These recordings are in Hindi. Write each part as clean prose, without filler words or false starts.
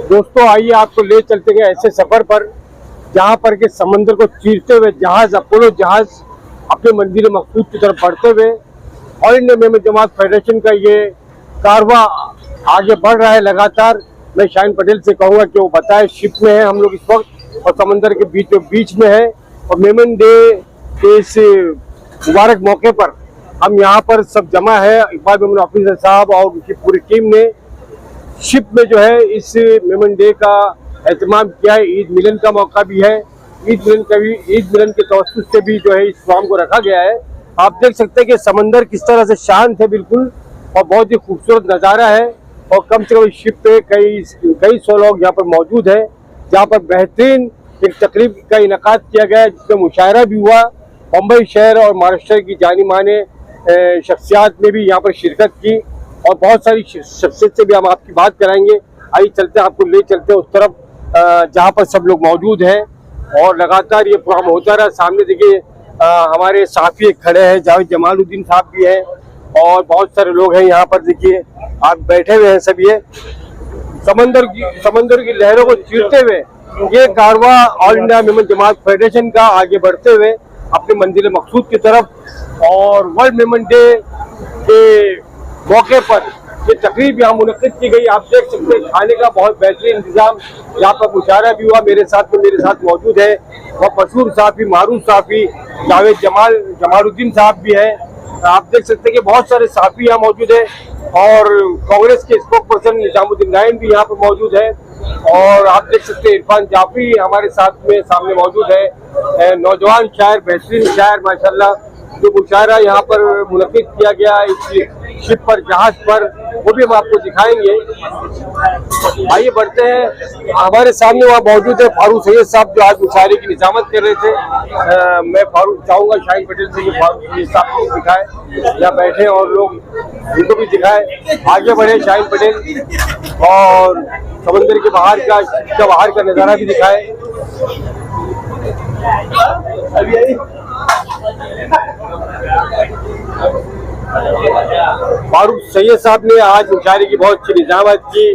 दोस्तों आइए आपको ले चलते गए ऐसे सफर पर जहां पर के समंदर को चीरते हुए जहाज अपोलो जहाज अपने मंजिल मकसूद की तरफ बढ़ते हुए ऑल इंडिया मेमन जमात फेडरेशन का ये कारवां आगे बढ़ रहा है लगातार। मैं शाहीन पटेल से कहूँगा कि वो बताए, शिप में है हम लोग इस वक्त और समंदर के बीच में है और मेमन डे के इस मुबारक मौके पर हम यहाँ पर सब जमा है। इकबाल मेमन ऑफिसर साहब और उनकी पूरी टीम ने शिप में जो है इस मेमन डे का एहतमाम किया है। ईद मिलन का मौका भी है, ईद मिलन के तवज्जुह से भी जो है इस प्रोग्राम को रखा गया है। आप देख सकते हैं कि समंदर किस तरह से शांत है बिल्कुल और बहुत ही खूबसूरत नज़ारा है और कम से कम शिप पे कई सौ लोग यहाँ पर मौजूद है, जहाँ पर बेहतरीन एक तकरीब का इनेकाद किया गया है जिसमें मुशायरा भी हुआ। मुंबई शहर और महाराष्ट्र की जानी माने शख्सियात ने भी यहाँ पर शिरकत की और बहुत सारी शख्सियत से भी हम आपकी बात कराएंगे। आइए चलते हैं, आपको ले चलते हैं उस तरफ जहाँ पर सब लोग मौजूद हैं और लगातार ये प्रोग्राम होता रहा। सामने देखिए हमारे साफी खड़े हैं, जावेद जमालुद्दीन साहब भी हैं और बहुत सारे लोग हैं यहाँ पर। देखिए आप बैठे हुए हैं सब, ये समंदर की लहरों को चीरते हुए ये कारवां ऑल इंडिया मेमन जमात फेडरेशन का आगे बढ़ते हुए अपने मंजिल मकसूद की तरफ और वर्ल्ड मेमन डे के मौके पर ये तकरीब यहाँ मुनक्किद की गई। आप देख सकते हैं खाने का बहुत बेहतरीन इंतजाम, यहाँ पर मुशायरा भी हुआ। मेरे साथ मौजूद है और मशहूर साफी मारूफ साफी जावेद जमालुद्दीन साहब भी है। आप देख सकते हैं कि बहुत सारे साफी यहाँ मौजूद है और कांग्रेस के स्पोक पर्सन निजामुद्दीन नाइन भी यहाँ पर मौजूद है और आप देख सकते हैं इरफान जाफरी हमारे साथ में सामने मौजूद है। नौजवान शायर, बेहतरीन शायर माशाल्लाह, जो मुशायरा यहाँ पर मुनक्किद किया गया इस शिप पर, जहाज पर, वो भी हम आपको दिखाएंगे। आइए बढ़ते हैं, हमारे सामने वहाँ मौजूद है फारूक सैयद साहब जो आज मुशायरे की निजामत कर रहे थे। मैं फारूक चाहूँगा शाहीन पटेल से कि फारूक सैयद साहब को दिखाए या बैठे और लोग उनको भी दिखाए। आगे बढ़े शाहीन पटेल और समंदर के बाहर का नज़ारा भी दिखाए। फारूक सैयद साहब ने आज मुशायरे की बहुत अच्छी निजामत की,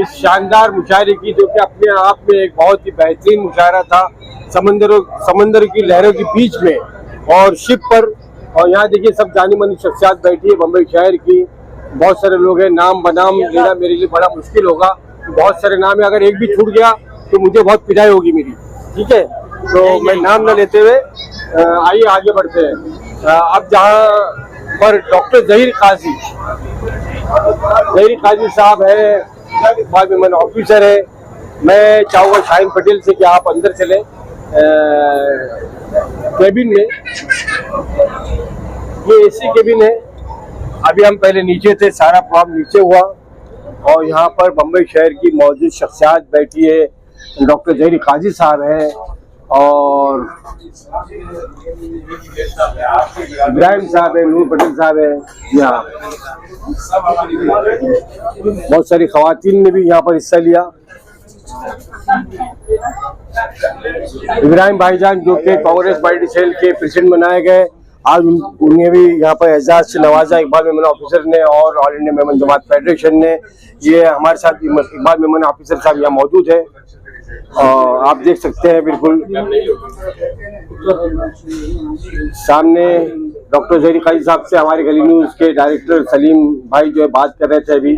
इस शानदार मुशायरे की जो कि अपने आप में एक बहुत ही बेहतरीन मुशायरा था समंदर की लहरों के बीच में और शिप पर। और यहाँ देखिए सब जानी मानी शख्सियात बैठी है मुंबई शहर की, बहुत सारे लोग हैं। नाम बनाम लेना मेरे लिए बड़ा मुश्किल होगा, बहुत सारे नाम है, अगर एक भी छूट गया तो मुझे बहुत पिटाई होगी मेरी, ठीक है? तो मैं नाम न लेते हुए आइए आगे बढ़ते हैं। अब जहाँ पर डॉक्टर जहीर काजी साहब है, इकबाल मेमन ऑफिसर है। मैं चाहूँगा शाहीन पटेल से कि आप अंदर चले केबिन में, ये एसी केबिन है। अभी हम पहले नीचे थे, सारा प्रोग्राम नीचे हुआ और यहाँ पर मुंबई शहर की मौजूद शख्सियात बैठी है। डॉक्टर जहीर काजी साहब है और इब्राहिम साहब है, नूर पटेल साहब है। यहाँ बहुत सारी खवातीन ने भी यहाँ पर हिस्सा लिया। इब्राहिम भाईजान जो कि कांग्रेस पार्टी सेल के प्रेसिडेंट बनाए गए, आज उन्हें भी यहाँ पर एजाज से नवाजा इकबाल मेमन ऑफिसर ने और ऑल इंडिया मेमन जमात फेडरेशन ने। ये हमारे साथ इकबाल मेमन ऑफिसर साहब यहाँ मौजूद है और आप देख सकते हैं बिल्कुल सामने डॉक्टर जहीर काजी साहब से हमारे गली न्यूज़ के डायरेक्टर सलीम भाई जो है बात कर रहे थे अभी,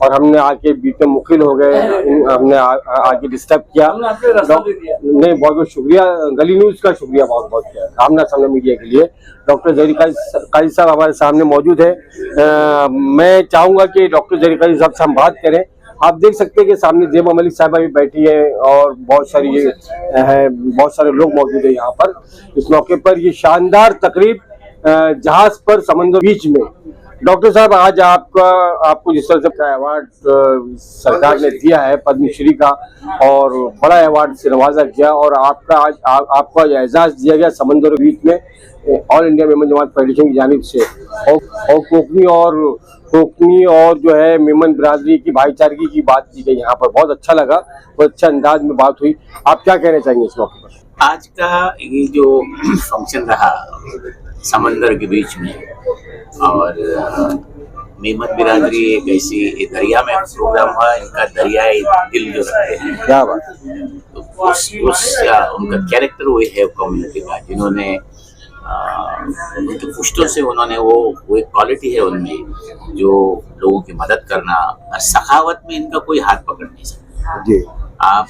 और हमने आके बीच में मुखिल हो गए, हमने आके डिस्टर्ब किया। नहीं, बहुत बहुत शुक्रिया, गली न्यूज़ का शुक्रिया बहुत बहुत किया सामना सामने मीडिया के लिए। डॉक्टर जहीर काजी साहब हमारे सामने मौजूद है। मैं चाहूँगा कि डॉक्टर जहीर काजी साहब से हम बात करें। आप देख सकते हैं कि सामने जेबा मलिक साहबा भी बैठी है और बहुत सारे लोग मौजूद है यहाँ पर इस मौके पर। ये शानदार तकरीब जहाज पर समंदर बीच में। डॉक्टर साहब, आज आपको जिस तरह से अवार्ड सरकार ने दिया है पद्मश्री का और बड़ा अवार्ड से नवाजा किया और आपको आज एजाज दिया गया समंदर बीच में ऑल इंडिया मेमन जमात फेडरेशन की जानिब से और कोकनी और जो है मेमन बिरादरी की भाईचारगी की बात की गई यहाँ पर। बहुत अच्छा लगा, बहुत अच्छा अंदाज में बात हुई। आप क्या कहना चाहेंगे इस मौके पर? आज का ये जो फंक्शन रहा समंदर के बीच में और मेमन बिरादरी एक ऐसी दरिया में प्रोग्राम हुआ, इनका दरियाई दिल जो रखते हैं, क्या बात है। तो उनका कैरेक्टर वही है कम्युनिटी का, जिन्होंने उनके पुश्तों से उन्होंने वो एक क्वालिटी है उनमें जो लोगों की मदद करना, और सखावत में इनका कोई हाथ पकड़ नहीं सकता जी। आप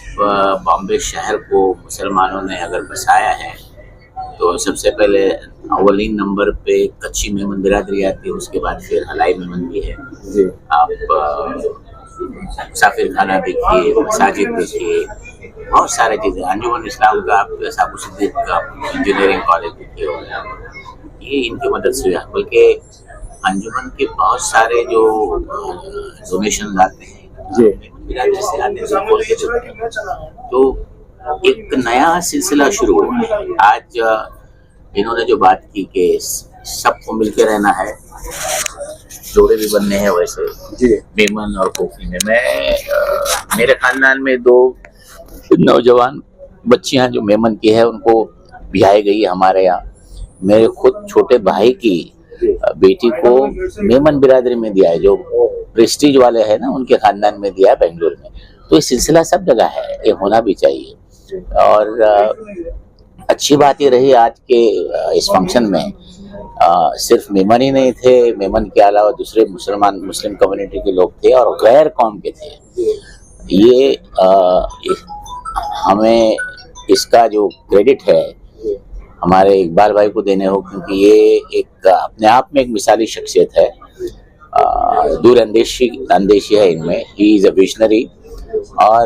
बॉम्बे शहर को मुसलमानों ने अगर बसाया है तो सबसे पहले अवलीन नंबर पे कच्ची मेमन बिरादरी आती है, उसके बाद फिर हलाई मेमन भी है जी। आप मुसाफिर खाना देखिए, मसाजिद देखिए, बहुत सारी चीज़ें, अंजुमन इस्लाम का आप साबु सिद्दीक का इंजीनियरिंग कॉलेज देखिए होगा, ये इनकी मदद से हुआ। बल्कि अंजुमन के बहुत सारे जो डोनेशन आते हैं जी। बिरादरी से आते हैं, तो एक नया सिलसिला शुरू हुआ। आज इन्होंने जो बात की कि सबको मिलकर रहना है, जोड़े भी बनने हैं, वैसे जी। मेमन और कोफी में मेरे खानदान में 2 नौजवान बच्चियां जो मेमन की है उनको ब्याही गई है हमारे यहाँ। मेरे खुद छोटे भाई की बेटी को मेमन बिरादरी में दिया है, जो प्रेस्टीज वाले हैं ना, उनके खानदान में दिया है बेंगलुरु में। तो ये सिलसिला सब जगह है, ये होना भी चाहिए। और अच्छी बात ये रही आज के इस फंक्शन में सिर्फ मेमन ही नहीं थे, मेमन के अलावा दूसरे मुस्लिम कम्युनिटी के लोग थे और गैर कौम के थे। ये हमें इसका जो क्रेडिट है हमारे इकबाल भाई को देने हो, क्योंकि ये एक अपने आप में एक मिसाली शख्सियत है, दूरअंदेशी है इनमें, ही इज़ अ विजनरी। और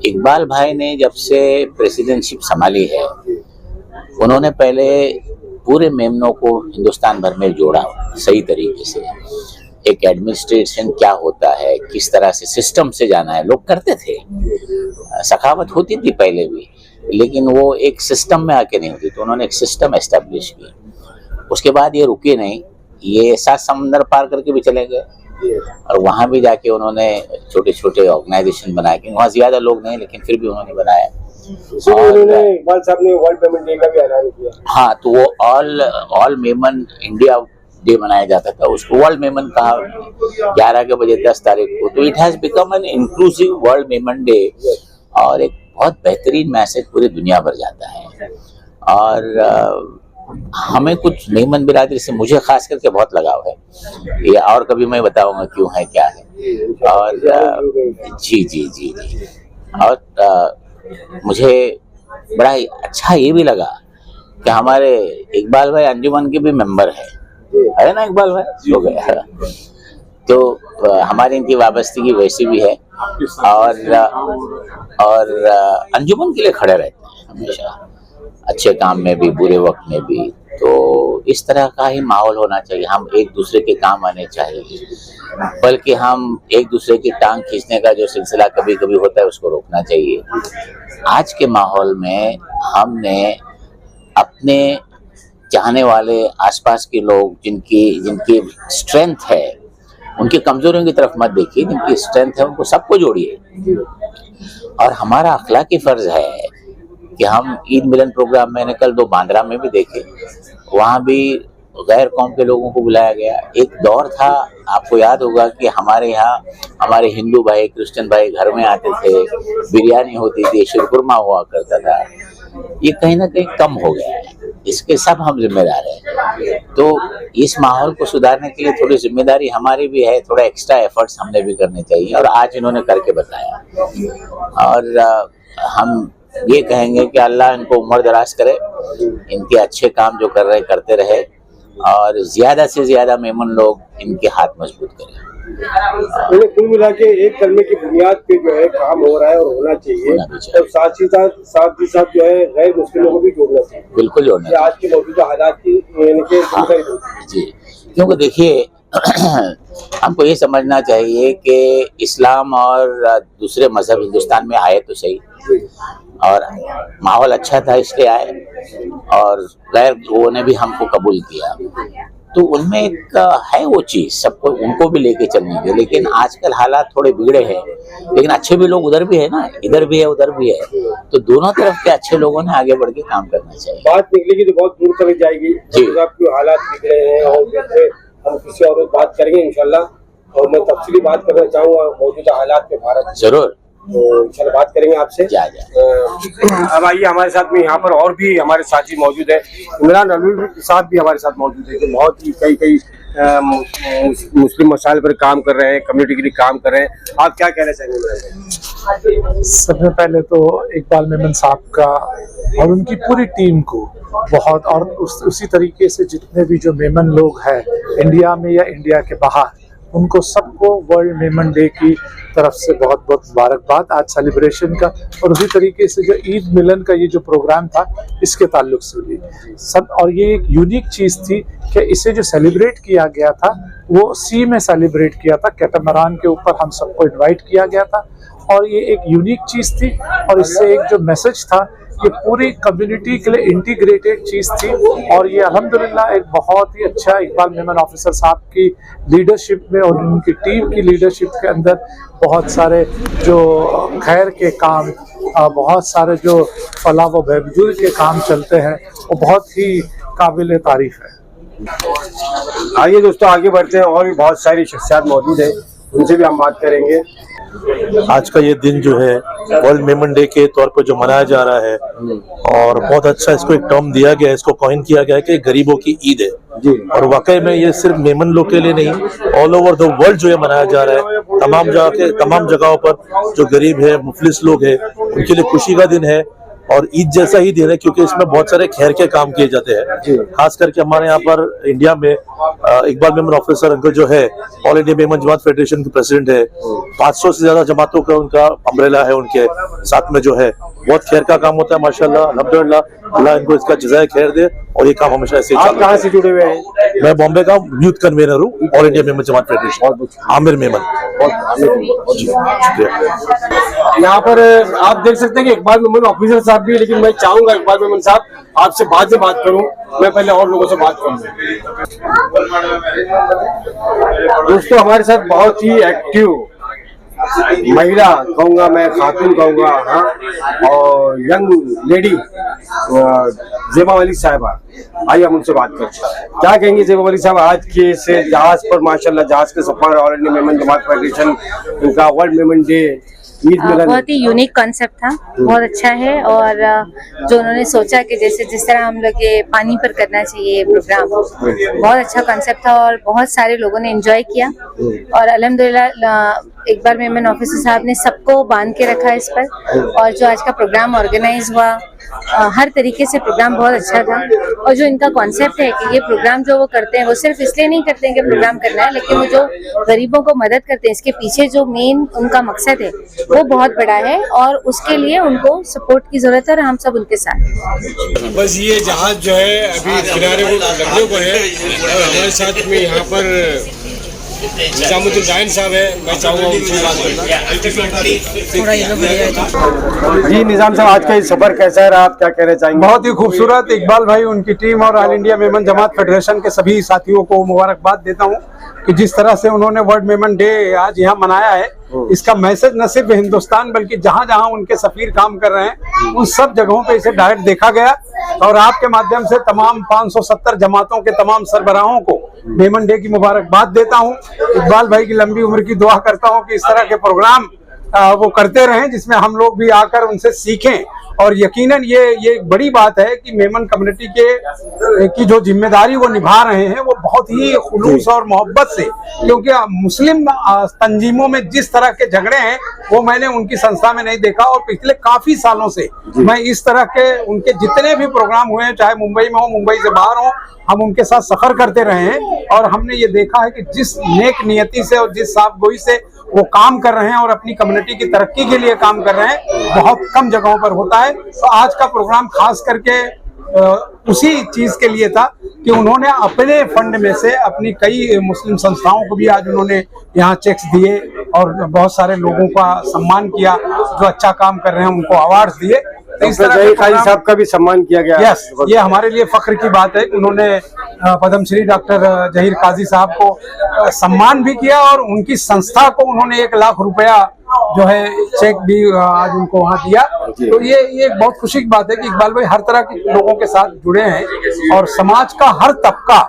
इकबाल भाई ने जब से प्रेसिडेंटशिप संभाली है, उन्होंने पहले पूरे मेमनों को हिंदुस्तान भर में जोड़ा सही तरीके से। एक एडमिनिस्ट्रेशन क्या होता है, किस तरह से सिस्टम से जाना है, लोग करते थे, सखावत होती थी पहले भी, लेकिन वो एक सिस्टम में आके नहीं होती, तो उन्होंने एक सिस्टम एस्टेब्लिश किया। उसके बाद ये रुके नहीं, ये 7 समंदर पार करके भी चले गए और वहाँ भी जाके उन्होंने छोटे छोटे ऑर्गेनाइजेशन बनाए, क्योंकि वहाँ ज़्यादा लोग नहीं, लेकिन फिर भी उन्होंने बनाया। उन्होंने इकबाल साहब ने वर्ल्ड मेमन डे का भी ऐलान किया। हाँ, तो वो ऑल मेमन इंडिया डे मनाया जाता था, उसको वर्ल्ड मेमन कहा 11 के बजे 10 तारीख को। तो it has become an inclusive world Memon day, और एक बहुत बेहतरीन मैसेज पूरी दुनिया भर जाता है। और हमें कुछ मेमन बिरादरी से मुझे खास करके बहुत लगाव है, ये और कभी मैं बताऊंगा क्यों है क्या है। और जी। और मुझे बड़ा ही अच्छा ये भी लगा कि हमारे इकबाल भाई अंजुमन के भी मेंबर है ना, इकबाल भाई हो गया, तो हमारी इनकी वाबस्तगी वैसी भी है। और अंजुमन के लिए खड़े रहते हैं हमेशा, अच्छे काम में भी बुरे वक्त में भी। तो इस तरह का ही माहौल होना चाहिए, हम एक दूसरे के काम आने चाहिए, बल्कि हम एक दूसरे की टांग खींचने का जो सिलसिला कभी कभी होता है उसको रोकना चाहिए। आज के माहौल में हमने अपने चाहने वाले आसपास के लोग जिनकी स्ट्रेंथ है, उनकी कमजोरियों की तरफ मत देखिए, जिनकी स्ट्रेंथ है उनको सबको जोड़िए। और हमारा अखलाकी फर्ज है कि हम ईद मिलन प्रोग्राम मैंने कल 2 बांद्रा में भी देखे, वहाँ भी गैर कौम के लोगों को बुलाया गया। एक दौर था, आपको याद होगा कि हमारे यहाँ हमारे हिंदू भाई क्रिश्चियन भाई घर में आते थे, बिरयानी होती थी, शिरकुरमा हुआ करता था। ये कहीं ना कहीं कम हो गया है, इसके सब हम जिम्मेदार हैं। तो इस माहौल को सुधारने के लिए थोड़ी जिम्मेदारी हमारी भी है, थोड़ा एक्स्ट्रा एफर्ट्स हमने भी करने चाहिए, और आज इन्होंने करके बताया। और हम ये कहेंगे कि अल्लाह इनको उम्र दराज करे, इनके अच्छे काम जो कर रहे करते रहे, और ज्यादा से ज्यादा मेमन लोग इनके हाथ मजबूत करें। कुल मिला के एक कलमे की बुनियाद पे जो है काम हो रहा है और होना चाहिए, और साथ ही साथ जो है गैर मुस्लिमों को भी जोड़ना चाहिए। बिल्कुल जोड़ना चाहिए, आज के मौजूदा हालात की जी। क्योंकि देखिए हमको ये समझना चाहिए कि इस्लाम और दूसरे मजहब हिंदुस्तान में आए तो सही, और माहौल अच्छा था इसलिए आए, और गैर लोगों ने भी हमको कबूल किया। तो उनमें एक है वो चीज़, सबको उनको भी लेके चलनी है। लेकिन आजकल हालात थोड़े बिगड़े हैं, लेकिन अच्छे भी लोग उधर भी है ना, इधर भी है उधर भी है, तो दोनों तरफ के अच्छे लोगों ने आगे बढ़ के काम करना चाहिए। बात निकलेगी तो बहुत दूर तक जाएगी। आपके हालात बिगड़े हैं और जैसे हम किसी और बात करेंगे इंशाल्लाह। और मैं तफसीली बात करना चाहूँगा मौजूदा हालात में भारत, जरूर तो इंशाल्लाह बात करेंगे आपसे। जा अब आइए हमारे साथ में यहाँ पर और भी हमारे साथी मौजूद है। इमरान अलवी साहब भी हमारे साथ मौजूद है, जो बहुत ही कई मुस्लिम मसाइल पर काम कर रहे हैं, कम्युनिटी के लिए काम कर रहे हैं। आप क्या कहना चाहेंगे इमरान भाई? सबसे पहले तो इकबाल मेमन साहब का और उनकी पूरी टीम को बहुत, और उसी तरीके से जितने भी जो मेमन लोग हैं इंडिया में या इंडिया के बाहर, उनको सबको वर्ल्ड मेमन डे की तरफ से बहुत बहुत मुबारकबाद आज सेलिब्रेशन का। और उसी तरीके से जो ईद मिलन का ये जो प्रोग्राम था इसके ताल्लुक से भी सब, और ये एक यूनिक चीज़ थी कि इसे जो सेलिब्रेट किया गया था वो सी में सेलिब्रेट किया था, कैटामरान के ऊपर हम सबको इनवाइट किया गया था। और ये एक यूनिक चीज़ थी और इससे एक जो मैसेज था ये पूरी कम्युनिटी के लिए इंटीग्रेटेड चीज़ थी। और ये अल्हम्दुलिल्लाह एक बहुत ही अच्छा इकबाल मेमन ऑफिसर साहब की लीडरशिप में और उनकी टीम की लीडरशिप के अंदर बहुत सारे जो खैर के काम, बहुत सारे जो फलाह व बहबूद के काम चलते हैं, वो बहुत ही काबिल तारीफ है। आइए दोस्तों आगे बढ़ते हैं, और भी बहुत सारी शख्सियात मौजूद है, उनसे भी हम बात करेंगे। आज का ये दिन जो है वर्ल्ड मेमन डे के तौर पर जो मनाया जा रहा है, और बहुत अच्छा इसको एक टर्म दिया गया है, इसको कॉइन किया गया है कि गरीबों की ईद है जी। और वाकई में ये सिर्फ मेमन लोग के लिए नहीं, ऑल ओवर द वर्ल्ड जो ये मनाया जा रहा है, तमाम जगहों पर जो गरीब है, मुफलिस लोग है, उनके लिए खुशी का दिन है। और ईद जैसा ही दिन है क्योंकि इसमें बहुत सारे खैर के काम किए जाते हैं। खास करके हमारे यहाँ पर इंडिया में इकबाल मेमन ऑफिसर अंकल जो है ऑल इंडिया मेमन जमात फेडरेशन के प्रेसिडेंट है। 500 से ज्यादा जमातों का उनका अम्ब्रेला है, उनके साथ में जो है बहुत खैर का काम होता है माशाल्लाह, अल्हम्दुलिल्लाह। अल्लाह इनको इसका जज़ाए खैर दे और ये काम हमेशा ऐसे ही चले। आप कहाँ से जुड़े हुए हैं? मैं बॉम्बे का यूथ कन्वीनर हूँ ऑल इंडिया मेमन जमात फेडरेशन, आमिर मेमन। यहाँ पर आप देख सकते हैं कि इकबाल मेमन ऑफिसर साहब भी, लेकिन मैं चाहूंगा इकबाल मेमन साहब आपसे बाद में बात करूं, मैं पहले और लोगों से बात करूं। दोस्तों हमारे साथ बहुत ही एक्टिव महिला कहूँगा, मैं खातून कहूँगा, हाँ, और यंग लेडी ज़ेबा वली साहिबा। आइए हम उनसे बात करते हैं। क्या कहेंगे ज़ेबा वली साहब, आज के से जहाज पर माशाल्लाह जहाज के सफर ऑल इंडिया मेमन जमात फेडरेशन का वर्ल्ड मेमन डे बहुत ही यूनिक कॉन्सेप्ट था, बहुत अच्छा है। और जो उन्होंने सोचा कि जैसे जिस तरह हम लोग ये पानी पर करना चाहिए ये प्रोग्राम, बहुत अच्छा कॉन्सेप्ट था और बहुत सारे लोगों ने एंजॉय किया। और अल्हम्दुलिल्लाह इकबाल मेमन ऑफिसर साहब ने सबको बांध के रखा इस पर। और जो आज का प्रोग्राम ऑर्गेनाइज हुआ, हर तरीके से प्रोग्राम बहुत अच्छा था। और जो इनका कॉन्सेप्ट है कि ये प्रोग्राम जो वो करते हैं वो सिर्फ इसलिए नहीं करते हैं कि प्रोग्राम करना है, लेकिन वो जो गरीबों को मदद करते हैं, इसके पीछे जो मेन उनका मकसद है वो बहुत बड़ा है और उसके लिए उनको सपोर्ट की जरूरत है और हम सब उनके साथ। बस ये जहाज जो है अभी किनारे को लगने को है और हमारे साथ में यहाँ पर निजामुद्दीन जाइन साहब है, मैं चाहूँगा उनसे बात करना। जी निजाम साहब, आज का ये सफर कैसा रहा, आप क्या कहना चाहेंगे? बहुत ही खूबसूरत। इकबाल भाई, उनकी टीम और ऑल इंडिया मेमन जमात फेडरेशन के सभी साथियों को मुबारकबाद देता हूं कि जिस तरह से उन्होंने वर्ल्ड मेमन डे आज यहाँ मनाया है, इसका मैसेज न सिर्फ हिंदुस्तान बल्कि जहाँ जहाँ उनके सफीर काम कर रहे हैं उन सब जगहों पे इसे डायरेक्ट देखा गया। और आपके माध्यम से तमाम 570 जमातों के तमाम सरबराहों को मेमन डे की मुबारकबाद देता हूँ। इकबाल भाई की लंबी उम्र की दुआ करता हूँ कि इस तरह के प्रोग्राम वो करते रहें जिसमें हम लोग भी आकर उनसे सीखें। और यकीनन ये एक बड़ी बात है कि मेमन कम्युनिटी की जो जिम्मेदारी वो निभा रहे हैं वो बहुत ही खुलूस और मोहब्बत से, क्योंकि मुस्लिम तंजीमों में जिस तरह के झगड़े हैं वो मैंने उनकी संस्था में नहीं देखा। और पिछले काफी सालों से मैं इस तरह के उनके जितने भी प्रोग्राम हुए हैं, चाहे मुंबई में हो, मुंबई से बाहर हो, हम उनके साथ सफर करते रहे हैं और हमने ये देखा है कि जिस नेक नियति से और जिस साफगोई से वो काम कर रहे हैं और अपनी कम्युनिटी की तरक्की के लिए काम कर रहे हैं, बहुत कम जगहों पर होता है। तो आज का प्रोग्राम खास करके उसी चीज के लिए था कि उन्होंने अपने फंड में से अपनी कई मुस्लिम संस्थाओं को भी आज उन्होंने यहाँ चेक्स दिए और बहुत सारे लोगों का सम्मान किया जो अच्छा काम कर रहे हैं, उनको अवार्ड्स दिए। तो इस तरह जहीर काजी साहब का भी सम्मान किया गया। यस, ये हमारे लिए फख्र की बात है कि उन्होंने पद्मश्री डॉक्टर जहीर काजी साहब को सम्मान भी किया और उनकी संस्था को उन्होंने 1 लाख रुपया जो है चेक भी आज उनको वहाँ दिया। तो ये एक बहुत खुशी की बात है कि इकबाल भाई हर तरह के लोगों के साथ जुड़े हैं और समाज का हर तबका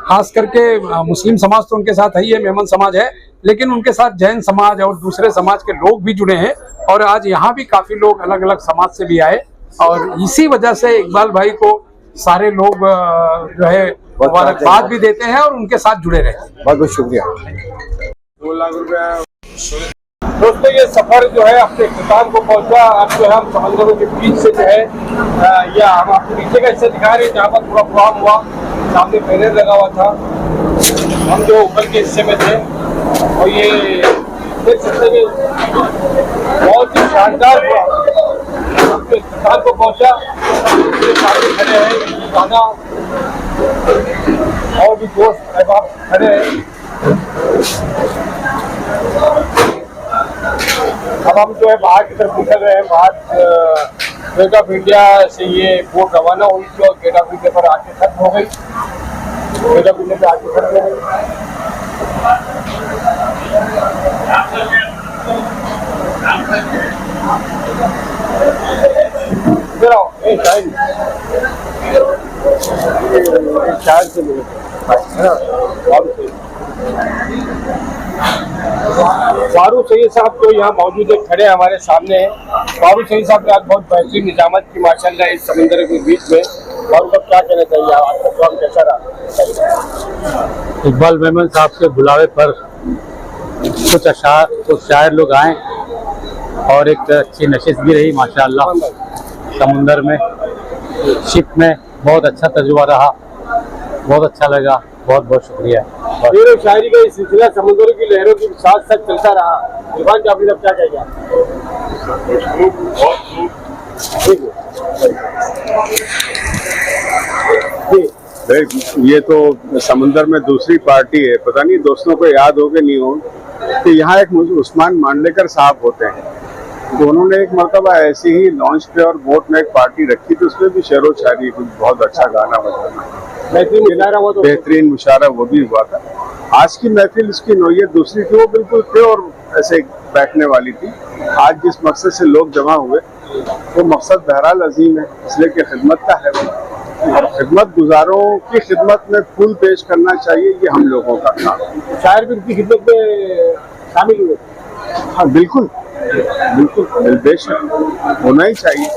खास करके मुस्लिम समाज तो उनके साथ है ही है, मेमन समाज है, लेकिन उनके साथ जैन समाज और दूसरे समाज के लोग भी जुड़े हैं। और आज यहाँ भी काफी लोग अलग अलग समाज से भी आए और इसी वजह से इकबाल भाई को सारे लोग जो है मुबारकबाद भी देते हैं और उनके साथ जुड़े रहते हैं। बहुत बहुत शुक्रिया। 2 लाख रुपया। दोस्तों ये सफर जो है अपने इख्तिताम को पहुंचा। अब जो है हम समंदरों के बीच से जो है या हम आपको नीचे का हिस्सा दिखा रहे हैं जहाँ पर पूरा प्रोग्राम हुआ, सामने बैनर लगा हुआ था, हम जो ऊपर के हिस्से में थे और ये देख सकते हैं बहुत ही शानदार हुआ। अपने इख्तिताम को पहुंचा, सामने खड़े हैं दादा और भी दोस्त अहबाब खड़े हैं। अब हम जो है बाहर की तरफ निकल रहे हैं। बाहर गेट ऑफ इंडिया से ये बोट रवाना हुई थी और गेट ऑफ इंडिया पर आके खत्म हो गई। गेट ऑफ इंडिया पे आके खत्म हो गई। शायद से मिले फारूक सईद साहब तो यहाँ मौजूद है, खड़े हमारे सामने हैं। फारूक सईद साहब ने आज बहुत बेहतरीन निजामत की माशाल्लाह इस समुद्र के बीच में। फारूक साहब क्या कहना चाहिए, आपका प्रोग्राम कैसा रहा? इकबाल मेमन साहब के बुलावे पर कुछ शायर लोग आए और एक अच्छी नशिश भी रही माशाल्लाह। समुंदर में शिप में बहुत अच्छा तजुर्बा रहा, बहुत अच्छा लगा। बहुत बहुत शुक्रिया। शेर और शायरी का इस सिलसिला समुद्रों की लहरों के साथ साथ चलता रहा। इरफान जाफरी साहब क्या कहेंगे? ये तो समुंदर में दूसरी पार्टी है, पता नहीं दोस्तों को याद हो कि नहीं हो कि यहाँ एक उस्मान मांडलेकर साहब होते हैं, तो उन्होंने एक मरतबा ऐसी ही लॉन्च पे और बोट में एक पार्टी रखी थी, उसमें भी शेर व शायरी कुछ बहुत अच्छा गाना बजा, बेहतरीन मुशायरा वो भी हुआ था। आज की महफिल इसकी नौयत दूसरी थी, वो बिल्कुल थे और ऐसे बैठने वाली थी। आज जिस मकसद से लोग जमा हुए वो मकसद बहरहाल अजीम है, इसलिए कि खिदमत का है और खिदमत गुजारों की खिदमत में फूल पेश करना चाहिए, ये हम लोगों का काम है। शायर भी उनकी खिदमत में शामिल हुए। हाँ बिल्कुल बिल्कुल, बेशक होना ही चाहिए,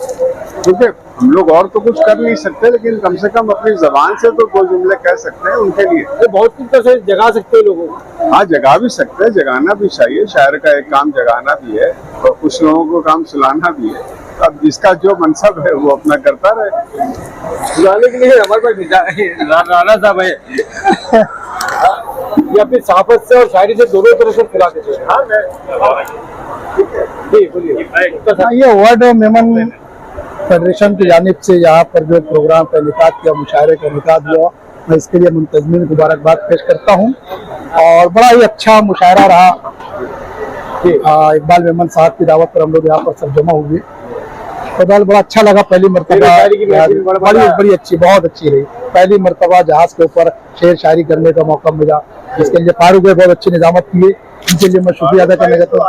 क्योंकि हम लोग और तो कुछ कर नहीं सकते, लेकिन कम से कम अपनी जबान से तो 2 जुमले कह सकते हैं उनके लिए। तो बहुत कुछ तो से जगा सकते हैं लोगों को। हाँ जगा भी सकते हैं, जगाना भी चाहिए। शायर का एक काम जगाना भी है और कुछ लोगों को काम सुलाना भी है। अब जिसका जो मनसब है वो अपना करता रहे। सुलाने के लिए हमारे पास राना साहब है या फिर सहाफत से और शायरी से दोनों तरफ से खिला देते हैं। ये वर्ल्ड मेमन फेडरेशन की जानिब से यहाँ पर जो प्रोग्राम का इनेकाद किया, मुशायरे का इनेकाद हुआ, मैं इसके लिए मुंतज़मीन को मुबारकबाद पेश करता हूँ और बड़ा ही अच्छा मुशायरा रहा। इकबाल मेमन साहब की दावत पर हम लोग यहाँ पर सब जमा हुए, तो बड़ा अच्छा लगा। पहली मरतबा बड़ी अच्छी, बहुत अच्छी रही। पहली मरतबा जहाज के ऊपर शेर शायरी करने का मौका मिला, जिसके लिए फारूक भाई बहुत अच्छी निजामत किए, इनके लिए मैं शुक्रिया अदा करना चाहता हूँ।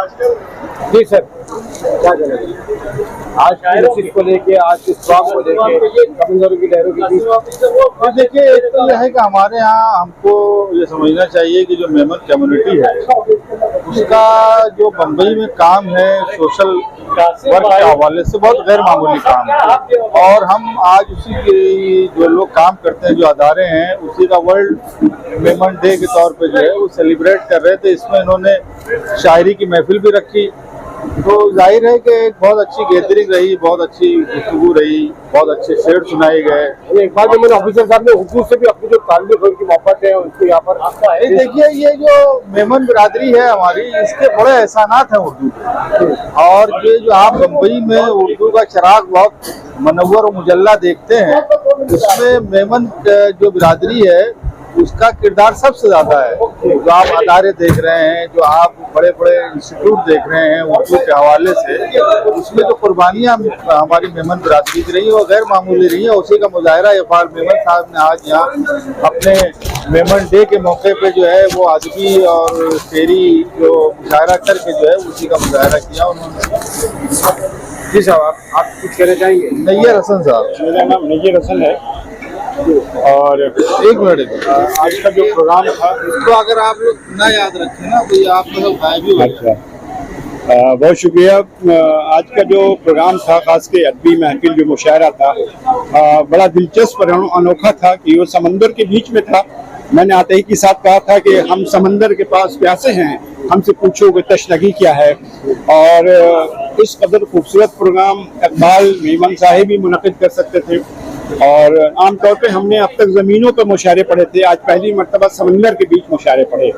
जी सर, क्या कहना आज की को लेके, आज के स्वागत को लेके समुद्र की लहरों के बीच? देखिए, एक तो यह है कि हमारे यहाँ हमको ये समझना चाहिए कि जो मेमन कम्युनिटी है उसका जो बम्बई में काम है सोशल वर्क के हवाले से बहुत गैर मामूली काम है, और हम आज उसी के जो लोग काम करते हैं, जो अदारे हैं, उसी का वर्ल्ड मेमन डे के तौर पे जो है वो सेलिब्रेट कर रहे थे। इसमें इन्होंने शायरी की महफिल भी रखी, तो जाहिर है कि एक बहुत अच्छी गैदरिंग रही, बहुत अच्छी गुफ्तगू रही, बहुत अच्छे शेर सुनाए गए। एक बार मैंने ऑफिसर साहब ने उर्दू से भी अपनी जो ताल्लुक है, उनकी मोहब्बत है, उनको यहाँ पर देखिए, ये जो मेमन बिरादरी है हमारी, इसके बड़े एहसानात हैं उर्दू के, और ये जो आप बम्बई में उर्दू का चिराग बहुत मनव्वर और मुजल्ला देखते हैं, उसमें मेमन जो बिरादरी है उसका किरदार सबसे ज्यादा है। जो आप अदारे देख रहे हैं, जो आप बड़े बड़े इंस्टीट्यूट देख रहे हैं उर्दू के हवाले से, उसमें जो कुर्बानियाँ हमारी मेमन बिरादरी की रही वो गैर मामूली रही है। उसी का मुजाहरा इकबाल मेमन साहब ने आज यहाँ अपने मेमन डे के मौके पे जो है वो अदबी और शेरी जो मुजाहरा करके जो है उसी का मुजाहरा किया उन्होंने। जी साहब, आप कुछ कहना चाहेंगे? नैयर हसन साहब। मेरा नाम नैयर हसन है और एक मिनट, आज का जो प्रोग्राम था इसको अगर आप लोग ना याद रखें ना तो ये आप मतलब गायब ही हो जाएगा। बहुत शुक्रिया। आज का जो प्रोग्राम था, खास के अदबी महफिल जो मुशायरा था, बड़ा दिलचस्प और अनोखा था कि वो समंदर के बीच में था। मैंने आते ही के साथ कहा था कि हम समंदर के पास प्यासे हैं, हमसे पूछो कि तशनगी क्या है। और इस कदर खूबसूरत प्रोग्राम इकबाल मेमन साहिब ही मुनक़िद कर सकते थे। और आमतौर पे हमने अब तक ज़मीनों पर मुशायरे पढ़े थे, आज पहली मरतबा समंदर के बीच मुशायरे पढ़े।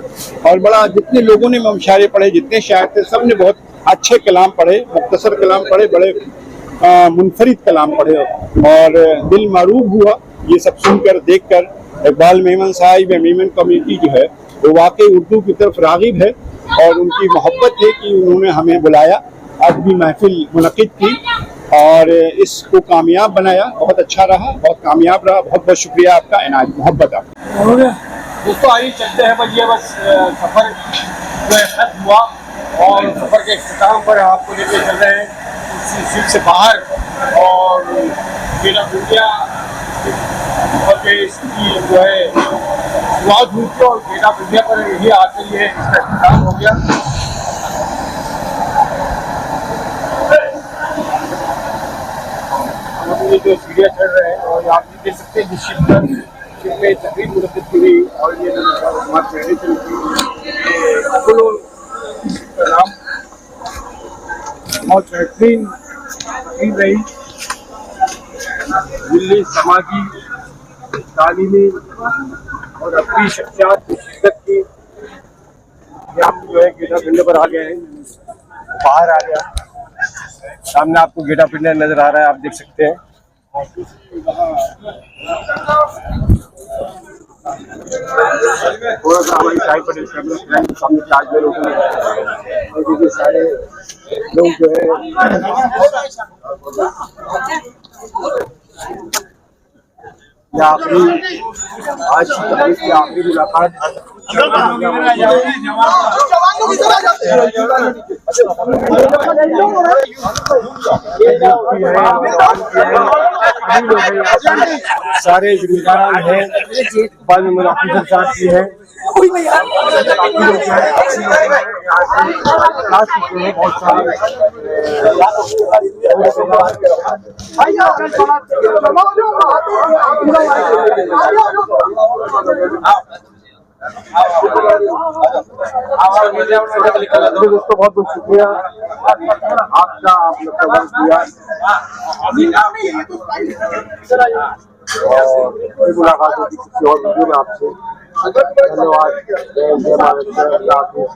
और बड़ा जितने लोगों ने मुशायरे पढ़े, जितने शायर थे, सब ने बहुत अच्छे कलाम पढ़े, मुख्तसर कलाम पढ़े, बड़े मुनफरिद कलाम पढ़े। और दिल मरूब हुआ ये सब सुनकर, देखकर। इकबाल मेमन साहिब या मेमन कम्युनिटी जो है वो वाकई उर्दू की तरफ राग़िब है और उनकी मोहब्बत है कि उन्होंने हमें बुलाया, अदबी महफिल मुनक़िद की और इसको कामयाब बनाया। बहुत अच्छा रहा, बहुत कामयाब रहा। बहुत बहुत शुक्रिया आपका, इनायत मोहब्बत आपका। दोस्तों आइए चलते हैं। बस सफर जो है खत्म हुआ और सफर के इख्तिताम पर आपको लेके चल रहे हैं सीट से बाहर। और गेट ऑफ इंडिया इसकी जो है शुरुआत हुई थी और गेट ऑफ इंडिया पर यही आकर ये इसका इख्तिताम हो गया। ये जो सीढ़ियाँ चढ़ रहे हैं और आप भी देख सकते हैं जिस शिप में तकरीब मुनक़िद की गई और ये पहले चलती नाम बहुत बेहतरीन तकरीब रही। दिल्ली समाजी, तालीमी और अपनी शख्सियात की शिद्दत की हम जो है गेट ऑफ इंडिया पर आ गए हैं, बाहर आ गया। सामने आपको गेट ऑफ इंडिया नजर आ रहा है, आप देख सकते हैं। थोड़ा सा हमारी साइड पर सामने ताजमहल होटल सारे लोग जो है आखिरी आज की तारीख की आखिरी मुलाकात सारे जिम्मेदार हैं, बाद में मुलाकात के साथ की है। बहुत सारे दोस्तों बहुत बहुत शुक्रिया आपका, आपने प्रोग्राम किया और मुलाकात होगी किसी और वीडियो में आपसे। धन्यवाद। जय भारत, जय अल्लाह हाफिज़।